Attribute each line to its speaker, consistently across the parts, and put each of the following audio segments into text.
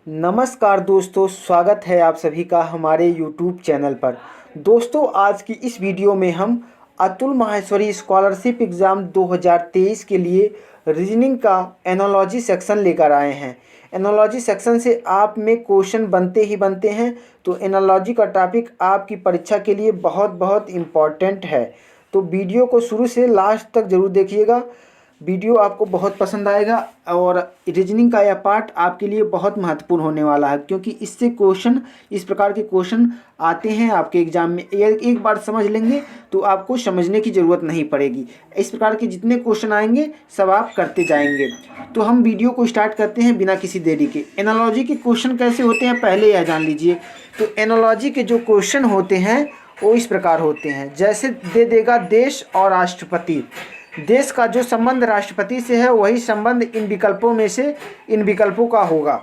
Speaker 1: नमस्कार दोस्तों, स्वागत है आप सभी का हमारे YouTube चैनल पर। दोस्तों, आज की इस वीडियो में हम अतुल माहेश्वरी स्कॉलरशिप एग्ज़ाम 2023 के लिए रीजनिंग का एनालॉजी सेक्शन लेकर आए हैं। एनालॉजी सेक्शन से आप में क्वेश्चन बनते ही बनते हैं, तो एनालॉजी का टॉपिक आपकी परीक्षा के लिए बहुत बहुत इम्पॉर्टेंट है। तो वीडियो को शुरू से लास्ट तक ज़रूर देखिएगा, वीडियो आपको बहुत पसंद आएगा और रीजनिंग का यह पार्ट आपके लिए बहुत महत्वपूर्ण होने वाला है, क्योंकि इससे क्वेश्चन, इस प्रकार के क्वेश्चन आते हैं आपके एग्जाम में। एक बार समझ लेंगे तो आपको समझने की ज़रूरत नहीं पड़ेगी। इस प्रकार के जितने क्वेश्चन आएंगे सब आप करते जाएंगे। तो हम वीडियो को स्टार्ट करते हैं बिना किसी देरी के। एनालॉजी के क्वेश्चन कैसे होते हैं पहले यह जान लीजिए। तो एनालॉजी के जो क्वेश्चन होते हैं वो इस प्रकार होते हैं, जैसे दे देगा देश और राष्ट्रपति। देश का जो संबंध राष्ट्रपति से है वही संबंध इन विकल्पों में से इन विकल्पों का होगा।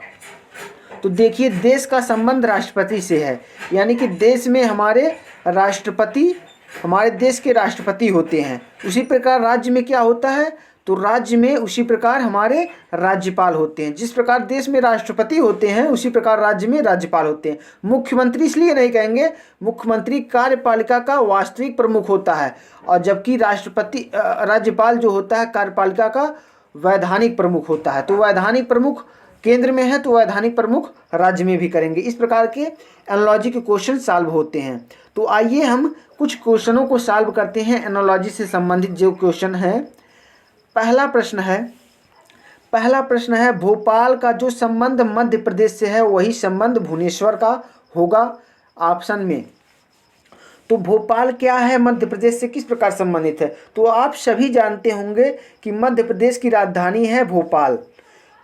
Speaker 1: तो देखिए, देश का संबंध राष्ट्रपति से है, यानी कि देश में हमारे राष्ट्रपति, हमारे देश के राष्ट्रपति होते हैं। उसी प्रकार राज्य में क्या होता है, तो राज्य में उसी प्रकार हमारे राज्यपाल होते हैं। जिस प्रकार देश में राष्ट्रपति होते हैं उसी प्रकार राज्य में राज्यपाल होते हैं। मुख्यमंत्री इसलिए नहीं कहेंगे, मुख्यमंत्री कार्यपालिका का वास्तविक प्रमुख होता है, और जबकि राष्ट्रपति राज्यपाल जो होता है कार्यपालिका का वैधानिक प्रमुख होता है। तो वैधानिक प्रमुख केंद्र में है तो वैधानिक प्रमुख राज्य में भी करेंगे। इस प्रकार के एनालॉजी के क्वेश्चन सॉल्व होते हैं। तो आइए हम कुछ क्वेश्चनों को सॉल्व करते हैं एनालॉजी से संबंधित जो क्वेश्चन है। पहला प्रश्न है भोपाल का जो संबंध मध्य प्रदेश से है वही संबंध भुवनेश्वर का होगा ऑप्शन में। तो भोपाल क्या है, मध्य प्रदेश से किस प्रकार संबंधित है। तो आप सभी जानते होंगे कि मध्य प्रदेश की राजधानी है भोपाल।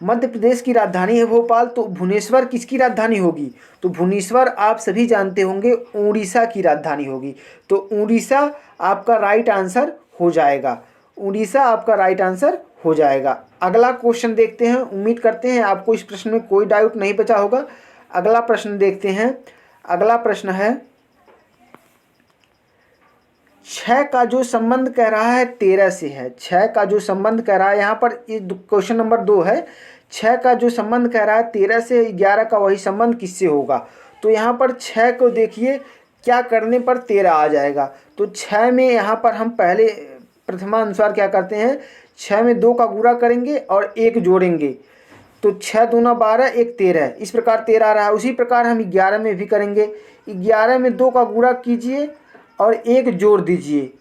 Speaker 1: मध्य प्रदेश की राजधानी है भोपाल। तो भुवनेश्वर किसकी राजधानी होगी, तो भुवनेश्वर आप सभी जानते होंगे उड़ीसा की राजधानी होगी। तो उड़ीसा आपका राइट आंसर हो जाएगा। उड़ीसा आपका राइट आंसर हो जाएगा। अगला क्वेश्चन देखते हैं। उम्मीद करते हैं आपको इस प्रश्न में कोई डाउट नहीं बचा होगा। अगला प्रश्न देखते हैं। अगला प्रश्न है 6 का जो संबंध कह रहा है 13 से है। 6 का जो संबंध कह रहा है, यहाँ पर क्वेश्चन नंबर 2 है। 6 का जो संबंध कह रहा है 13 से 11 का वही संबंध किससे होगा। तो यहाँ पर 6 को देखिए क्या करने पर 13 आ जाएगा। तो 6 में यहाँ पर हम पहले प्रथमानुसार क्या करते हैं, 6 में 2 का गुणा करेंगे और 1 जोड़ेंगे। तो 6 दूना 12, 1 13, इस प्रकार 13 आ रहा है। उसी प्रकार हम 11 में भी करेंगे। 11 में 2 का गुणा कीजिए और 1 जोड़ दीजिए।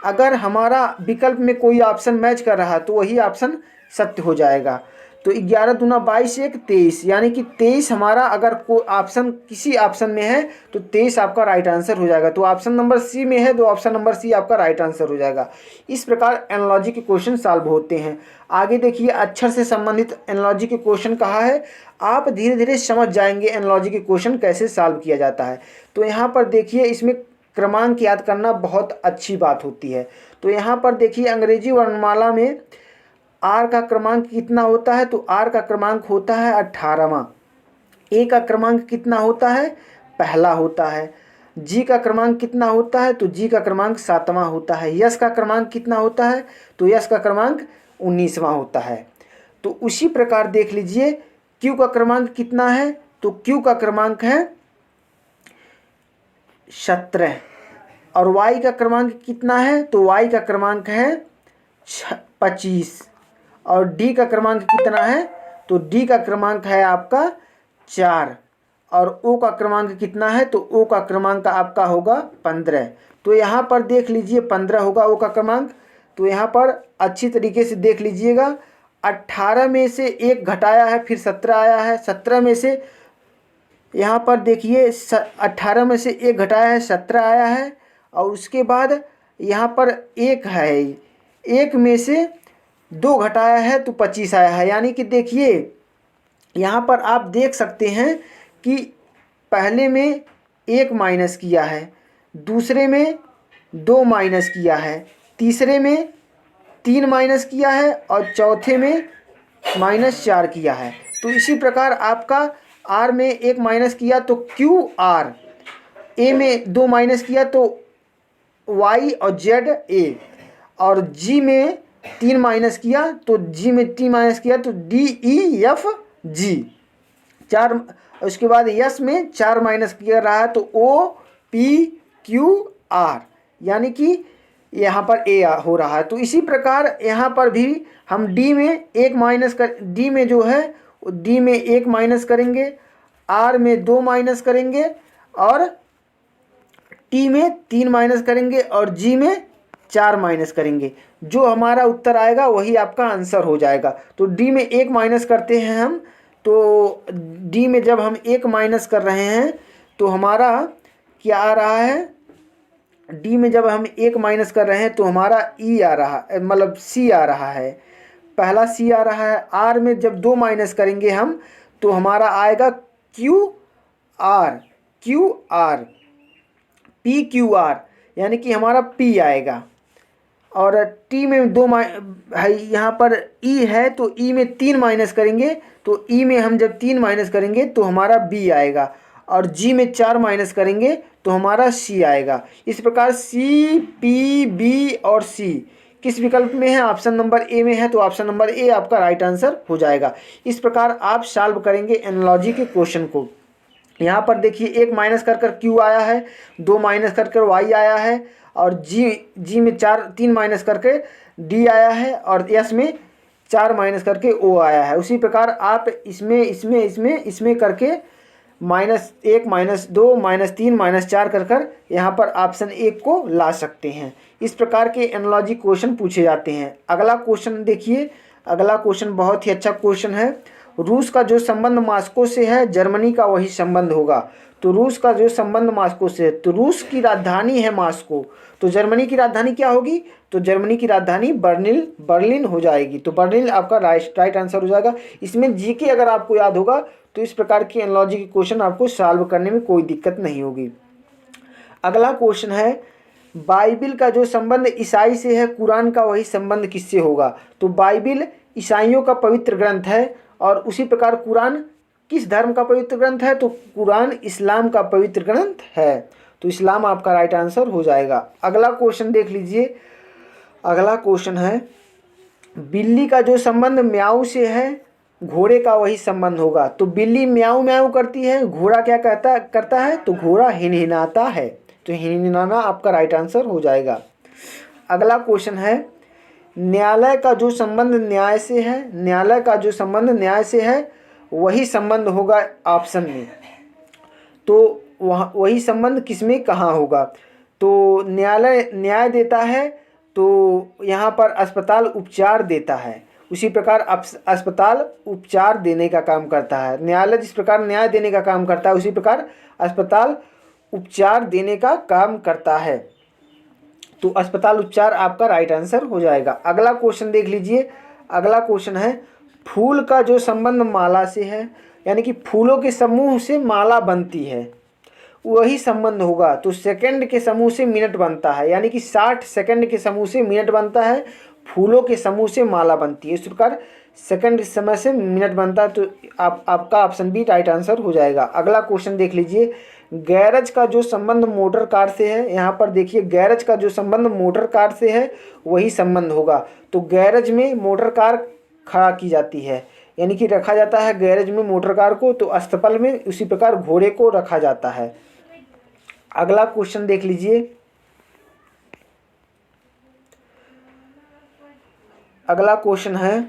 Speaker 1: अगर हमारा विकल्प में कोई ऑप्शन मैच कर रहा है तो वही ऑप्शन सत्य हो जाएगा। तो 11 दूना 22, 1 23, यानी कि 23 हमारा अगर कोई ऑप्शन किसी ऑप्शन में है तो 23 आपका राइट आंसर हो जाएगा। तो ऑप्शन नंबर सी में है तो ऑप्शन नंबर सी आपका राइट आंसर हो जाएगा। इस प्रकार एनालॉजी के क्वेश्चन सॉल्व होते हैं। आगे देखिए, अक्षर से संबंधित एनालॉजी के क्वेश्चन कहा है। आप धीरे धीरे समझ जाएंगे एनालॉजी के क्वेश्चन कैसे सॉल्व किया जाता है। तो यहाँ पर देखिए, इसमें क्रमांक याद करना बहुत अच्छी बात होती है। तो यहाँ पर देखिए, अंग्रेजी वर्णमाला में आर का क्रमांक कितना होता है, तो आर का क्रमांक होता है 18वां। ए का क्रमांक कितना होता है, पहला होता है। जी का क्रमांक कितना होता है, तो जी का क्रमांक 7वां होता है। यस का क्रमांक कितना होता है, तो यस का क्रमांक 19वां होता है। तो उसी प्रकार देख लीजिए क्यू का क्रमांक कितना है, तो क्यू का क्रमांक है 17। और वाई का क्रमांक कितना है, तो वाई का क्रमांक है 25। और डी का क्रमांक कितना है, तो डी का क्रमांक है आपका 4। और ओ का क्रमांक कितना है, तो ओ का क्रमांक आपका होगा 15। तो यहाँ पर देख लीजिए 15 होगा ओ का क्रमांक। तो यहाँ पर अच्छी तरीके से देख लीजिएगा, 18 में से 1 घटाया है फिर 17 आया है। 17 में से यहाँ पर देखिए 18 में से 1 घटाया है 17 आया है। और उसके बाद यहाँ पर 1 है, 1 में से 2 घटाया है तो 25 आया है। यानी कि देखिए यहाँ पर आप देख सकते हैं कि पहले में 1 माइनस किया है, दूसरे में 2 माइनस किया है, तीसरे में 3 माइनस किया है और चौथे में -4 किया है। तो इसी प्रकार आपका आर में 1 माइनस किया तो क्यू आर, ए में 2 माइनस किया तो वाई और जेड ए, और जी में 3 माइनस किया तो जी में 3 माइनस किया तो डी ई एफ जी। 4, उसके बाद यस में 4 माइनस कर रहा है तो ओ पी क्यू आर, यानी कि यहाँ पर ए हो रहा है। तो इसी प्रकार यहाँ पर भी हम डी में 1 माइनस कर, डी में जो है डी में 1 माइनस करेंगे, आर में 2 माइनस करेंगे और टी में 3 माइनस करेंगे और जी में 4 माइनस करेंगे। जो हमारा उत्तर आएगा वही आपका आंसर हो जाएगा। तो डी में 1 माइनस करते हैं हम, तो डी में जब हम 1 माइनस कर रहे हैं तो हमारा क्या आ रहा है, डी में जब हम 1 माइनस कर रहे हैं तो हमारा ई आ रहा है, मतलब सी आ रहा है, पहला सी आ रहा है। आर में जब 2 माइनस करेंगे हम तो हमारा आएगा Q R, Q R, P Q R, यानी कि हमारा पी आएगा। और टी में 2 है, यहाँ पर ई है तो ई में 3 माइनस करेंगे, तो ई में हम जब 3 माइनस करेंगे तो हमारा बी आएगा और जी में 4 माइनस करेंगे तो हमारा सी आएगा। इस प्रकार सी, पी, बी और सी किस विकल्प में है, ऑप्शन नंबर ए में है, तो ऑप्शन नंबर ए आपका राइट आंसर हो जाएगा। इस प्रकार आप सॉल्व करेंगे एनालॉजी के क्वेश्चन को। यहाँ पर देखिए 1 माइनस कर क्यू आया है, 2 माइनस कर वाई आया है और जी में 3 माइनस करके डी आया है और एस में 4 माइनस करके ओ आया है। उसी प्रकार आप इसमें करके -1 -2 -3 -4 कर यहाँ पर ऑप्शन 1 को ला सकते हैं। इस प्रकार के एनालॉजी क्वेश्चन पूछे जाते हैं। अगला क्वेश्चन देखिए, अगला क्वेश्चन बहुत ही अच्छा क्वेश्चन है। रूस का जो संबंध मॉस्को से है जर्मनी का वही संबंध होगा। तो रूस का जो संबंध मॉस्को से है, तो रूस की राजधानी है मॉस्को, तो जर्मनी की राजधानी क्या होगी, तो जर्मनी की राजधानी बर्लिन हो जाएगी। तो बर्लिन आपका राइट आंसर हो जाएगा। इसमें जीके अगर आपको याद होगा तो इस प्रकार की एनालॉजी के क्वेश्चन आपको सॉल्व करने में कोई दिक्कत नहीं होगी। अगला क्वेश्चन है, बाइबिल का जो संबंध ईसाई से है कुरान का वही संबंध किससे होगा। तो बाइबिल ईसाइयों का पवित्र ग्रंथ है और उसी प्रकार कुरान किस धर्म का पवित्र ग्रंथ है, तो कुरान इस्लाम का पवित्र ग्रंथ है। तो इस्लाम आपका राइट आंसर हो जाएगा। अगला क्वेश्चन देख लीजिए, अगला क्वेश्चन है, बिल्ली का जो संबंध म्याऊ से है घोड़े का वही संबंध होगा। तो बिल्ली म्याऊ म्याऊ करती है, घोड़ा क्या करता है, तो घोड़ा हिनहिनाता है। तो हिनहिनाना आपका राइट आंसर हो जाएगा। अगला क्वेश्चन है, न्यायालय का जो संबंध न्याय से है, न्यायालय का जो संबंध न्याय से है वही संबंध होगा ऑप्शन में। तो वही संबंध किसमें कहाँ होगा, तो न्यायालय न्याय देता है तो यहाँ पर अस्पताल उपचार देता है। उसी प्रकार अस्पताल उपचार देने का काम करता है। न्यायालय जिस प्रकार न्याय देने का काम करता है उसी प्रकार अस्पताल उपचार देने का काम करता है। तो अस्पताल उपचार आपका राइट आंसर हो जाएगा। अगला क्वेश्चन देख लीजिए, अगला क्वेश्चन है, फूल का जो संबंध माला से है, यानी कि फूलों के समूह से माला बनती है वही संबंध होगा। तो सेकंड के समूह से मिनट बनता है, यानी कि 60 सेकंड के समूह से मिनट बनता है, फूलों के समूह से माला बनती है। इस प्रकार सेकंड समय से मिनट बनता है। तो आपका ऑप्शन बी राइट आंसर हो जाएगा। अगला क्वेश्चन देख लीजिए, गैरेज का जो संबंध मोटर कार से है, यहाँ पर देखिए गैरेज का जो संबंध मोटर कार से है वही संबंध होगा। तो गैरेज में मोटर कार खड़ा की जाती है, यानी कि रखा जाता है गैरेज में मोटर कार को, तो अस्तबल में उसी प्रकार घोड़े को रखा जाता है। अगला क्वेश्चन देख लीजिए, अगला क्वेश्चन है,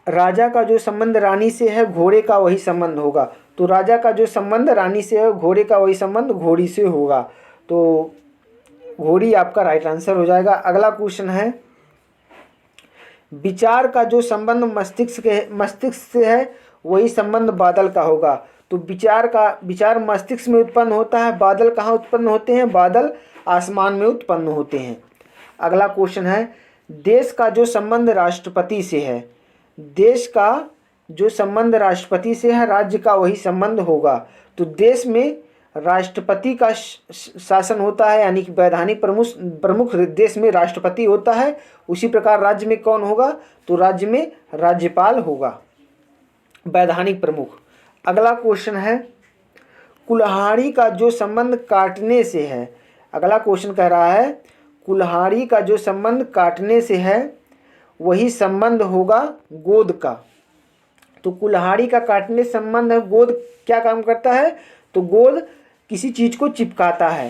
Speaker 1: राजा का जो संबंध रानी से है घोड़े का वही संबंध होगा। तो राजा का जो संबंध रानी से है घोड़े का वही संबंध घोड़ी से होगा। तो घोड़ी आपका राइट आंसर हो जाएगा। अगला क्वेश्चन है, विचार का जो संबंध मस्तिष्क से है वही संबंध बादल का होगा। तो विचार मस्तिष्क में उत्पन्न होता है, बादल कहाँ उत्पन्न होते हैं, बादल आसमान में उत्पन्न होते हैं। अगला क्वेश्चन है, देश का जो संबंध राष्ट्रपति से है, देश का जो संबंध राष्ट्रपति से है राज्य का वही संबंध होगा। तो देश में राष्ट्रपति का शासन होता है, यानी कि वैधानिक प्रमुख देश में राष्ट्रपति होता है। उसी प्रकार राज्य में कौन होगा, तो राज्य में राज्यपाल होगा, वैधानिक प्रमुख। अगला क्वेश्चन है, कुल्हाड़ी का जो संबंध काटने से है। अगला क्वेश्चन कह रहा है, कुल्हाड़ी का जो संबंध काटने से है वही संबंध होगा गोद का। तो कुल्हाड़ी का काटने संबंध है, गोद क्या काम करता है, तो गोद किसी चीज़ को चिपकाता है,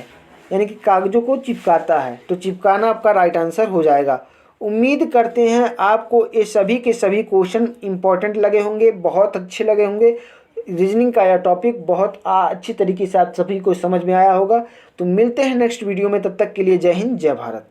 Speaker 1: यानी कि कागजों को चिपकाता है। तो चिपकाना आपका राइट आंसर हो जाएगा। उम्मीद करते हैं आपको ये सभी के सभी क्वेश्चन इंपॉर्टेंट लगे होंगे, बहुत अच्छे लगे होंगे। रीजनिंग का यह टॉपिक बहुत अच्छी तरीके से आप सभी को समझ में आया होगा। तो मिलते हैं नेक्स्ट वीडियो में, तब तक के लिए जय हिंद जय भारत।